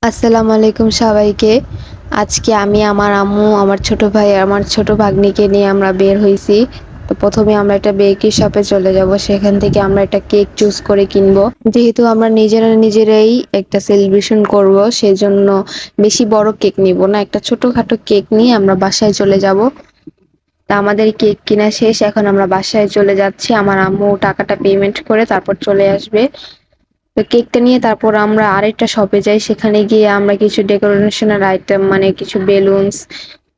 আসসালামু আলাইকুম সবাইকে। আজকে আমি, আমার আম্মু, আমার ছোট ভাই, আমার ছোট ভাগ্নিকে নিয়ে আমরা বের হইছি। তো প্রথমে আমরা একটা বেকারি শপে চলে যাব। সেখান থেকে আমরা একটা কেক চুজ করে কিনবো। যেহেতু আমরা নিজেরাই একটা সেলিব্রেশন করব, সেজন্য বেশি বড় কেক নিব না। একটা ছোটখাটো কেক নিয়ে আমরা বাসায় চলে যাব। তা আমাদের কেক কিনা শেষ। এখন আমরা বাসায় চলে যাচ্ছি। আমার আম্মু টাকাটা পেমেন্ট করে তারপর চলে আসবে। তো কেকটা নিয়ে তারপর আমরা আরেকটা শপে যাই। সেখানে গিয়ে আমরা কিছু ডেকোরেশনের আইটেম মানে কিছু বেলুনস,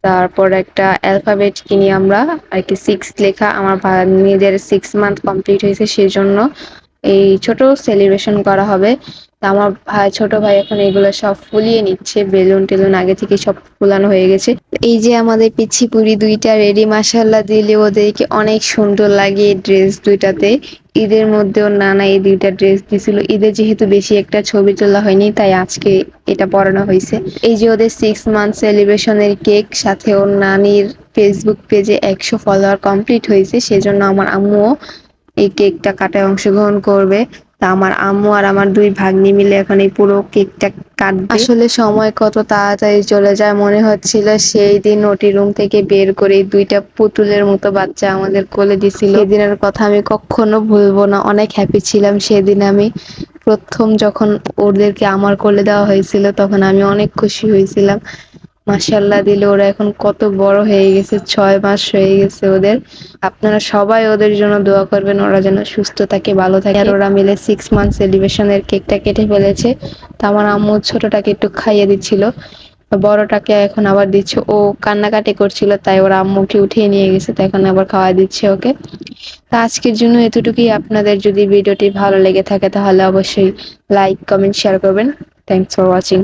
তারপর একটা অ্যালফাবেট কিনি আমরা, আর কি 6 লেখা। আমার ভাগ্নিদের 6 মান্থ কমপ্লিট হয়েছে, সেজন্য এই ছোট সেলিব্রেশন করা হবে। তা আমার ছোট ভাই এখন এগুলো সব ফুলিয়ে নিচ্ছে। বেলুন টেলুন আগে থেকে সব ফুলানো হয়ে গেছে। এই যে আমাদের পিচ্ছি পুরি দুইটা রেডি, মাশাআল্লাহ দিলে ওদেরকে অনেক সুন্দর লাগে এই ড্রেস দুইটাতে। ঈদের মধ্যেও নানা এই দুইটা ড্রেস দিছিল। ঈদে যেহেতু বেশি একটা ছবি তোলা হয়নি, তাই আজকে এটা পরানো হয়েছে। এই যে ওদের 6 মান্থ সেলিব্রেশনের কেক, সাথে ওর নানির ফেসবুক পেজে 100 ফলোয়ার কমপ্লিট হয়েছে, সেজন্য আমার আম্মুও এই কেকটা কাটায় অংশগ্রহণ করবে। তা আমার আম্মু আর আমার দুই ভাগ্নি মিলে এখন এই পুরো কেকটা কাটবে। আসলে সময় কত তাড়াতাড়ি চলে যায়, মনে হচ্ছিল সেই দিন ওটি রুম থেকে বের করে দুইটা পুতুলের মতো বাচ্চা আমাদের কোলে দিছিল। সেদিনের কথা আমি কখনো ভুলবো না। অনেক হ্যাপি ছিলাম সেদিন আমি। প্রথম যখন ওদেরকে আমার কোলে দেওয়া হয়েছিল তখন আমি অনেক খুশি হয়েছিলাম। মাশাআল্লাহ দিলে ওরা এখন কত বড় হয়ে গেছে, 6 মাস হয়ে গেছে ওদের। আপনারা সবাই ওদের জন্য দোয়া করবেন, ওরা যেন সুস্থ থাকে, ভালো থাকে। আর ওরা মিলে 6 মান্থ সেলিব্রেশনের কেকটা কেটে ফেলেছে। তো আমার আম্মু ছোটটাকে একটু খাইয়ে দিচ্ছিল, বড়টাকে এখন আবার দিচ্ছে। ও কান্নাকাটি করছিল, তাই ওর আম্মুকে উঠিয়ে নিয়ে গেছে, তো এখন আবার খাওয়া দিচ্ছে ওকে। তো আজকের জন্য এতটুকুই। আপনাদের যদি ভিডিওটি ভালো লেগে থাকে তাহলে অবশ্যই লাইক, কমেন্ট, শেয়ার করবেন। Thanks for watching.